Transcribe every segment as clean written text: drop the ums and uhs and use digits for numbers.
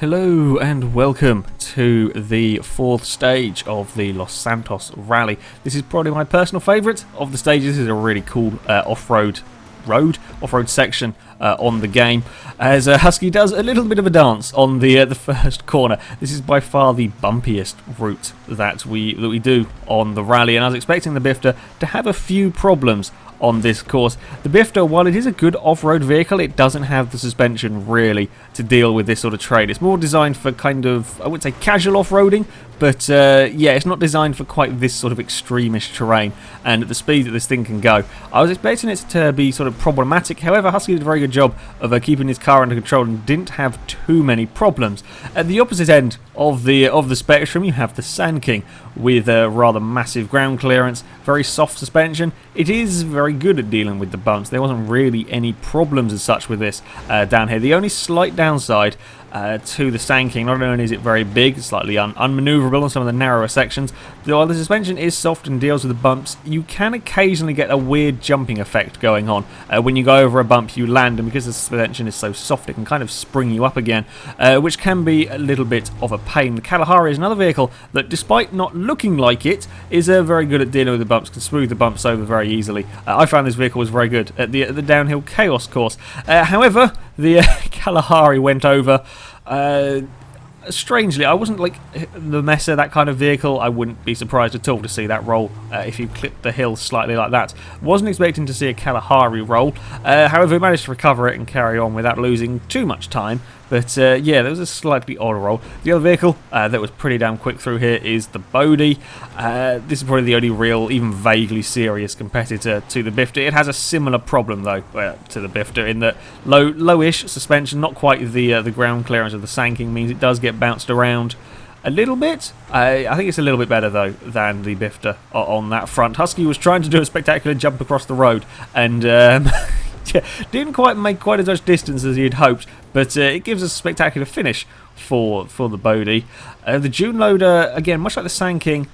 Hello and welcome to the fourth stage of the Los Santos rally. This is probably my personal favourite of the stages. This is a really cool off-road section on the game, as Husky does a little bit of a dance on the first corner. This is by far the bumpiest route that we do on the rally, and I was expecting the Bifter to have a few problems on this course. The Bifter, while it is a good off-road vehicle, it doesn't have the suspension really to deal with this sort of terrain. It's more designed for kind of, I would say, casual off-roading, but yeah, it's not designed for quite this sort of extreme-ish terrain, and at the speed that this thing can go, I was expecting it to be sort of problematic. However, Husky did a very good job of keeping his car under control and didn't have too many problems. At the opposite end of the spectrum, you have the Sand King with a rather massive ground clearance, very soft suspension. It is very good at dealing with the bumps. There wasn't really any problems as such with this down here. The only slight downside to the Sand King, not only is it very big, slightly unmaneuverable on some of the narrower sections, while the suspension is soft and deals with the bumps, you can occasionally get a weird jumping effect going on. When you go over a bump, you land, and because the suspension is so soft, it can kind of spring you up again, which can be a little bit of a pain. The Kalahari is another vehicle that, despite not looking like it, is very good at dealing with the bumps, can smooth the bumps over very easily. I found this vehicle was very good at the downhill chaos course. However, the Kalahari went over. Strangely, I wasn't like the Messer, that kind of vehicle. I wouldn't be surprised at all to see that roll if you clipped the hill slightly like that. Wasn't expecting to see a Kalahari roll. However, we managed to recover it and carry on without losing too much time. But yeah, there was a slightly odd roll. The other vehicle that was pretty damn quick through here is the Bodhi. This is probably the only real, even vaguely serious competitor to the Bifter. It has a similar problem though to the Bifter in that lowish suspension, not quite the ground clearance of the Sand King, means it does get bounced around a little bit. I think it's a little bit better though than the Bifter on that front. Husky was trying to do a spectacular jump across the road and yeah, didn't quite make quite as much distance as you'd hoped, but it gives us a spectacular finish for the Bodhi. The June Loader, again, much like the Sand King,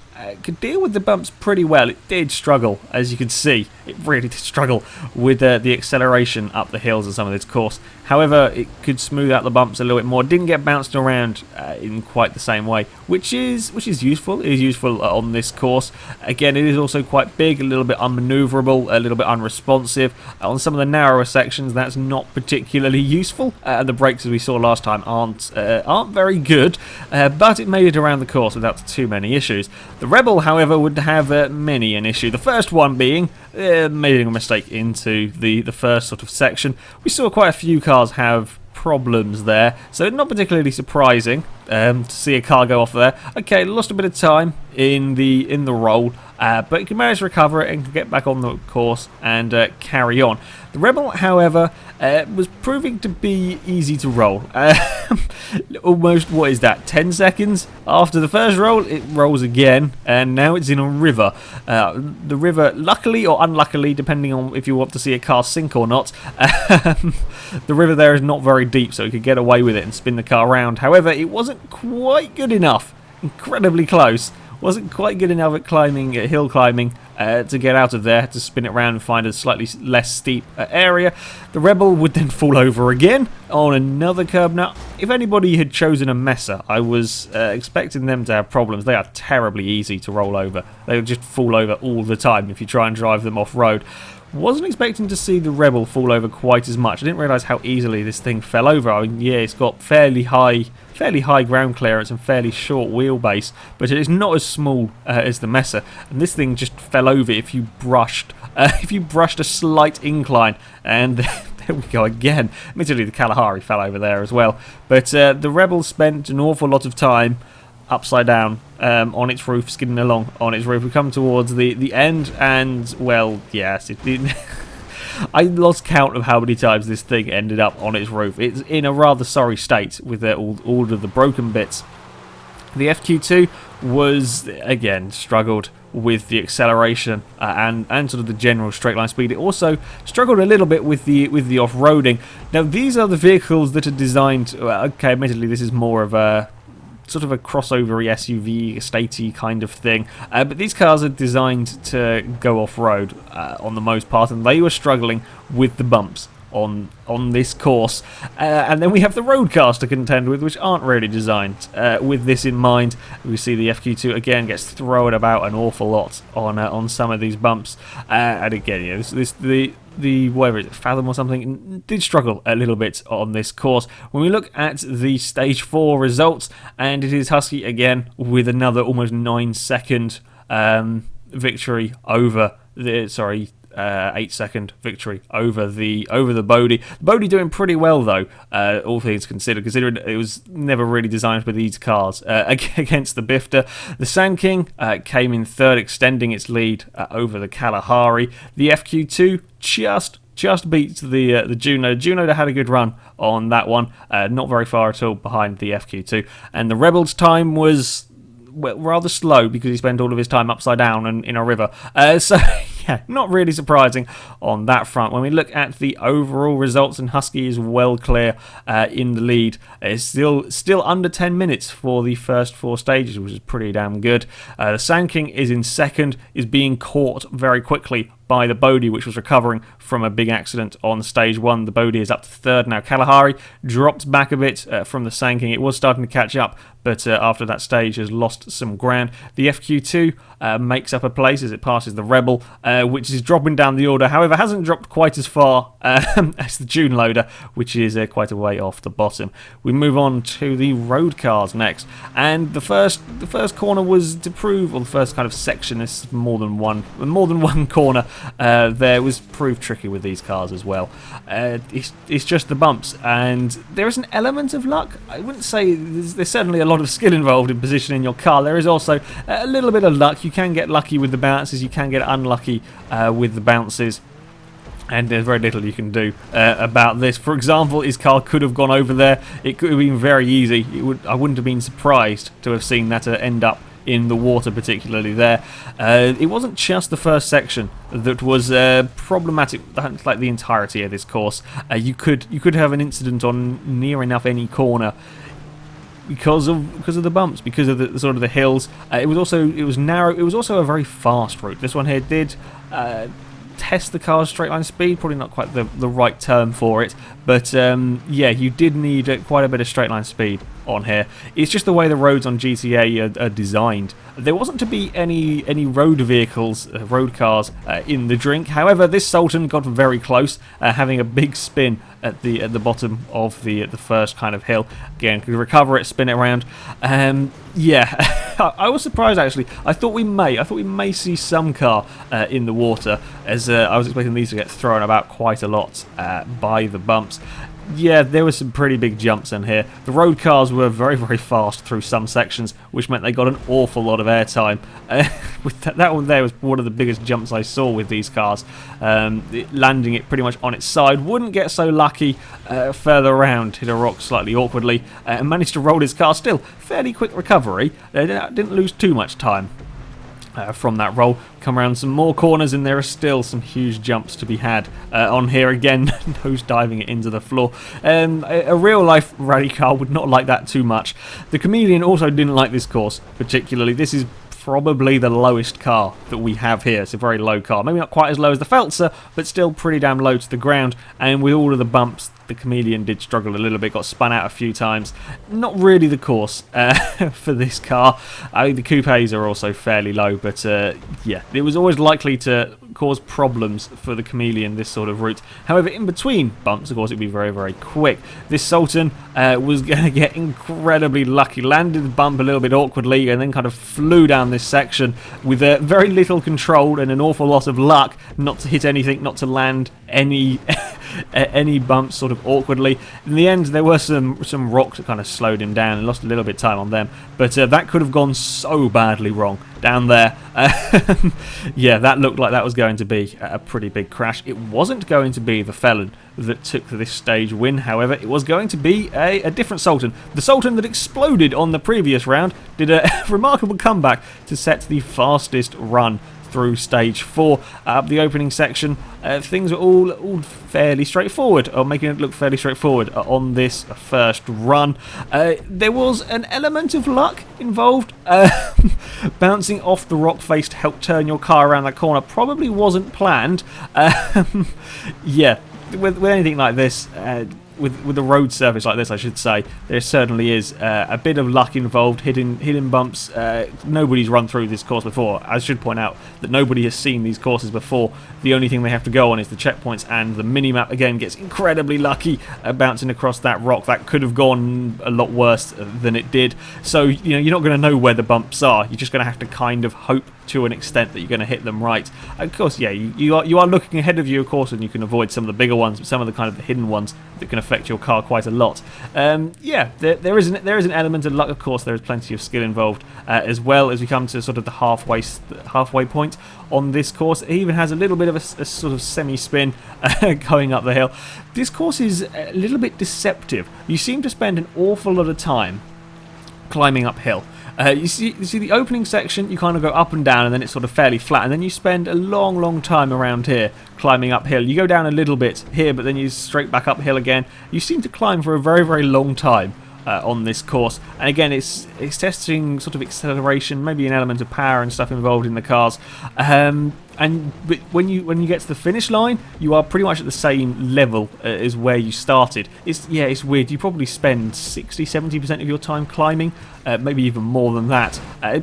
could deal with the bumps pretty well. It did struggle, as you can see. It really did struggle with the acceleration up the hills of some of this course. However, it could smooth out the bumps a little bit more. Didn't get bounced around in quite the same way, which is useful. It is useful on this course. Again, it is also quite big, a little bit unmaneuverable, a little bit unresponsive. On some of the narrower sections, that's not particularly useful. The brakes, as we saw last time, aren't very good, but it made it around the course without too many issues. The Rebel, however, would have many an issue. The first one being making a mistake into the first sort of section. We saw quite a few cars have problems there, so not particularly surprising to see a car go off there. Okay, lost a bit of time in the roll, but you can manage to recover it and get back on the course and carry on. The Rebel, however, was proving to be easy to roll. Almost, what is that, 10 seconds after the first roll, it rolls again, and now it's in a river. The river, luckily or unluckily, depending on if you want to see a car sink or not, the river there is not very deep, so you could get away with it and spin the car around. However, it wasn't quite good enough, incredibly close. Wasn't quite good enough at hill climbing to get out of there, to spin it around and find a slightly less steep area. The Rebel would then fall over again on another curb. Now, if anybody had chosen a Messer, I was expecting them to have problems. They are terribly easy to roll over. They would just fall over all the time if you try and drive them off-road. Wasn't expecting to see the Rebel fall over quite as much. I didn't realise how easily this thing fell over. I mean, yeah, it's got fairly high ground clearance and fairly short wheelbase, but it is not as small as the Messer. And this thing just fell over if you brushed a slight incline, and there we go again. Admittedly, the Kalahari fell over there as well, but the Rebel spent an awful lot of time upside down on its roof, skidding along on its roof. We come towards the end, and well, yes, it did. I lost count of how many times this thing ended up on its roof. It's in a rather sorry state with all of the broken bits. The FQ2 was, again, struggled with the acceleration and sort of the general straight line speed. It also struggled a little bit with the off-roading. Now, these are the vehicles that are designed, okay, admittedly this is more of a sort of a crossover SUV, estatey kind of thing. But these cars are designed to go off-road on the most part, and they were struggling with the bumps on this course. And then we have the road cars to contend with, which aren't really designed with this in mind. We see the FQ2 again gets thrown about an awful lot on some of these bumps, and again, yeah, the whatever is it, Fathom or something, did struggle a little bit on this course. When we look at the stage 4 results, and it is Husky again with another almost 9-second victory over the 8-second victory over the Bodie. Bodie doing pretty well though, all things considered, considering it was never really designed for these cars against the Bifta. The Sand King came in third, extending its lead over the Kalahari. The FQ2 just beats the Juno. Juno had a good run on that one, not very far at all behind the FQ2, and the Rebel's time was rather slow because he spent all of his time upside down and in a river. So yeah, not really surprising on that front. When we look at the overall results, and Husky is well clear in the lead. It's still under 10 minutes for the first 4 stages, which is pretty damn good. The Sand King is in second, is being caught very quickly by the Bodie, which was recovering from a big accident on stage 1. The Bodie is up to third now. Kalahari dropped back a bit from the Sand King. It was starting to catch up, but after that stage has lost some ground. The FQ2 makes up a place as it passes the Rebel, which is dropping down the order. However, hasn't dropped quite as far as the June loader, which is quite a way off the bottom. We move on to the road cars next, and the first corner was to prove, or the first kind of section is more than one corner. There was proved tricky with these cars as well. It's just the bumps, and there is an element of luck. I wouldn't say there's certainly a lot of skill involved in positioning your car. There is also a little bit of luck. You can get lucky with the bounces, you can get unlucky with the bounces, and there's very little you can do about this. For example, his car could have gone over there. It could have been very easy. I wouldn't have been surprised to have seen that end up in the water, particularly there. It wasn't just the first section that was problematic, like the entirety of this course. You could have an incident on near enough any corner because of the bumps, because of the sort of the hills. It was narrow. It was also a very fast route. This one here did test the car's straight line speed, probably not quite the right term for it, but yeah, you did need quite a bit of straight line speed on here. It's just the way the roads on GTA are designed. There wasn't to be any road vehicles, road cars in the drink. However, this Sultan got very close, having a big spin at the bottom of the first kind of hill. Again, could recover it, spin it around. Yeah, I was surprised actually. I thought we may see some car in the water, as I was expecting these to get thrown about quite a lot by the bumps. Yeah, there were some pretty big jumps in here. The road cars were very, very fast through some sections, which meant they got an awful lot of airtime. With that one there was one of the biggest jumps I saw with these cars. Landing it pretty much on its side. Wouldn't get so lucky further around, hit a rock slightly awkwardly, and managed to roll his car. Still, fairly quick recovery. Didn't lose too much time from that roll. Come around some more corners, and there are still some huge jumps to be had on here. Again, nose diving it into the floor. A real life rally car would not like that too much. The Chameleon also didn't like this course particularly. This is probably the lowest car that we have here. It's a very low car. Maybe not quite as low as the Feltzer, but still pretty damn low to the ground. And with all of the bumps, the Chameleon did struggle a little bit, got spun out a few times. Not really the course for this car. I think the coupes are also fairly low, but yeah, it was always likely to cause problems for the Chameleon, this sort of route. However, in between bumps, of course, it'd be very, very quick. This Sultan was going to get incredibly lucky. Landed the bump a little bit awkwardly and then kind of flew down this section with very little control and an awful lot of luck not to hit anything, not to land any any bumps sort of awkwardly. In the end, there were some rocks that kind of slowed him down and lost a little bit of time on them, but that could have gone so badly wrong down there. Yeah, that looked like that was going to be a pretty big crash. It wasn't going to be the Felon that took this stage win, however. It was going to be a different Sultan. The Sultan that exploded on the previous round did a remarkable comeback to set the fastest run through stage 4. Up the opening section, things were all fairly straightforward, or making it look fairly straightforward on this first run. There was an element of luck involved. Bouncing off the rock face to help turn your car around that corner probably wasn't planned. Yeah, with anything like this, with a road surface like this, I should say, there certainly is a bit of luck involved, hidden bumps. Nobody's run through this course before. I should point out that nobody has seen these courses before. The only thing they have to go on is the checkpoints, and the mini-map again gets incredibly lucky bouncing across that rock. That could have gone a lot worse than it did. So, you're not going to know where the bumps are. You're just going to have to kind of hope to an extent that you're going to hit them right. Of course, yeah, you are looking ahead of you, of course, and you can avoid some of the bigger ones, but some of the kind of the hidden ones that can affect your car quite a lot. Yeah, there is an element of luck, of course. There is plenty of skill involved, as well as we come to sort of the halfway point on this course. It even has a little bit of a sort of semi-spin going up the hill. This course is a little bit deceptive. You seem to spend an awful lot of time climbing uphill. You see the opening section, you kind of go up and down, and then it's sort of fairly flat, and then you spend a long time around here climbing uphill. You go down a little bit here, but then you straight back uphill again. You seem to climb for a very long time on this course, and again it's testing sort of acceleration, maybe an element of power and stuff involved in the cars. But when you get to the finish line, you are pretty much at the same level as where you started. It's weird. You probably spend 60-70% of your time climbing, maybe even more than that.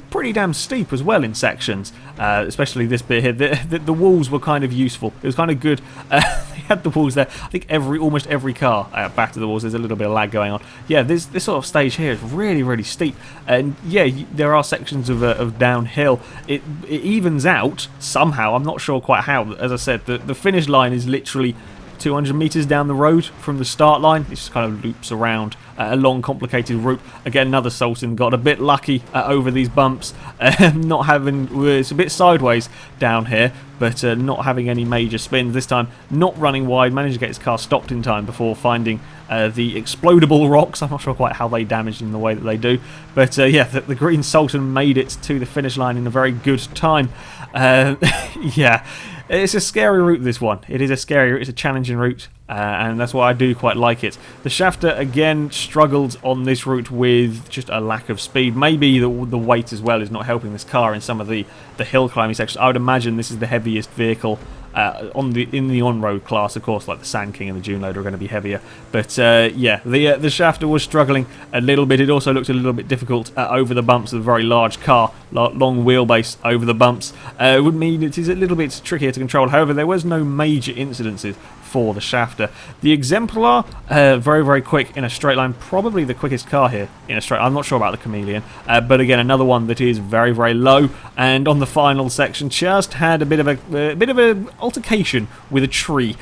Pretty damn steep as well in sections, especially this bit here. The walls were kind of useful. It was kind of good. They had the walls there. I think almost every car back to the walls. There's a little bit of lag going on. Yeah, this sort of stage here is really steep, and yeah, there are sections of downhill. It evens out somehow. I'm not sure quite how. As I said, the finish line is literally 200 meters down the road from the start line. It just kind of loops around a long, complicated route. Again, another Sultan got a bit lucky over these bumps, it's a bit sideways down here, but not having any major spins this time. Not running wide, managed to get his car stopped in time before finding the explodable rocks. I'm not sure quite how they damaged in the way that they do, but yeah, the Green Sultan made it to the finish line in a very good time. Yeah, it's a scary route, this one. It is a scary route, it's a challenging route, and that's why I do quite like it. The Shafter, again, struggled on this route with just a lack of speed. Maybe the weight as well is not helping this car in some of the hill climbing sections. I would imagine this is the heaviest vehicle in the on-road class. Of course, like the Sand King and the Dune Loader are going to be heavier, but yeah, the Shafter was struggling a little bit. It also looked a little bit difficult over the bumps with a very large car, long wheelbase over the bumps. It would mean it is a little bit trickier to control. However, there was no major incidences for the Shafter. The Exemplar, very quick in a straight line, probably the quickest car here in a straight. I'm not sure about the Chameleon, but again, another one that is very low. And on the final section, just had a bit of a altercation with a tree.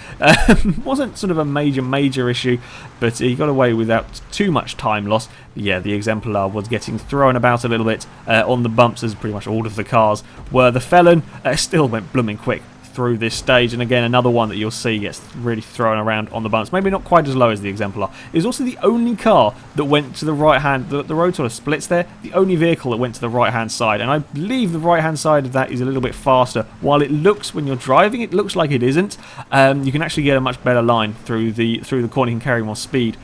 Wasn't sort of a major issue, but he got away without too much time lost. Yeah, the Exemplar was getting thrown about a little bit on the bumps, as pretty much all of the cars were. The Felon still went blooming quick through this stage, and again, another one that you'll see gets really thrown around on the bumps. Maybe not quite as low as the Exemplar. It was also the only car that went to the right hand. The road sort of splits there. The only vehicle that went to the right hand side, and I believe the right hand side of that is a little bit faster. While it looks, when you're driving, it looks like it isn't. You can actually get a much better line through the corner. You can carry more speed.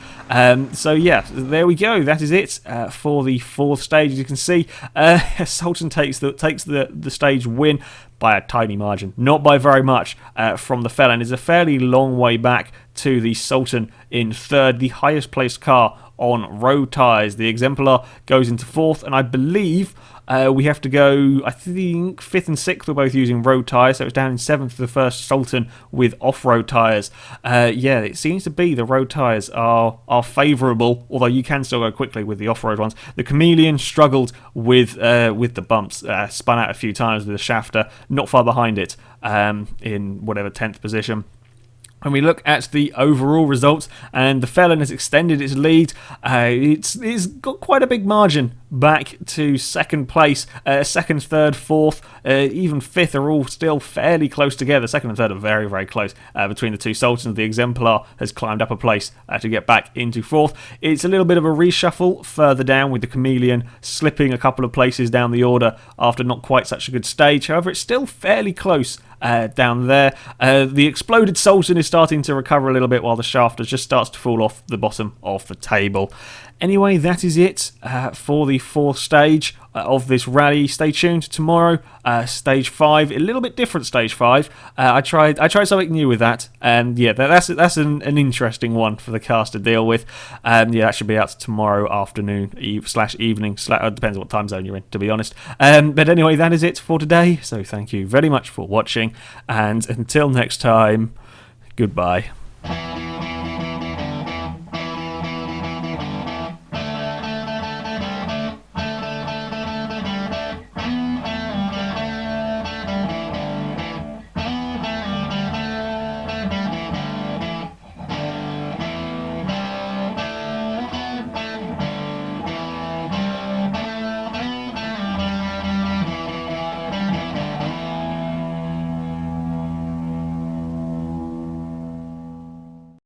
So yeah, there we go. That is it for the fourth stage. As you can see, Sultan takes the stage win by a tiny margin, not by very much, from the Felon. It's a fairly long way back to the Sultan in third, the highest placed car on road tyres. The Exemplar goes into fourth, and I believe we have to go, I think, fifth and sixth were both using road tyres, so it's down in seventh for the first Sultan with off-road tyres. Yeah, it seems to be the road tyres are favourable, although you can still go quickly with the off-road ones. The Chameleon struggled with the bumps, spun out a few times with the Shafter, not far behind it, in whatever 10th position. When we look at the overall results, and the Felon has extended its lead, it's got quite a big margin back to second place. Second, third, fourth, even fifth are all still fairly close together. Second and third are very close between the two Sultans. The Exemplar has climbed up a place to get back into fourth. It's a little bit of a reshuffle further down, with the Chameleon slipping a couple of places down the order after not quite such a good stage. However, it's still fairly close down there. The exploded Sultan is starting to recover a little bit, while the Shafter just starts to fall off the bottom of the table. Anyway, that is it for the fourth stage of this rally. Stay tuned tomorrow. Stage 5, a little bit different stage 5. I tried something new with that, and yeah, that's an interesting one for the cast to deal with. Yeah, that should be out tomorrow afternoon / evening. Depends on what time zone you're in, to be honest. But anyway, that is it for today. So thank you very much for watching, and until next time, goodbye.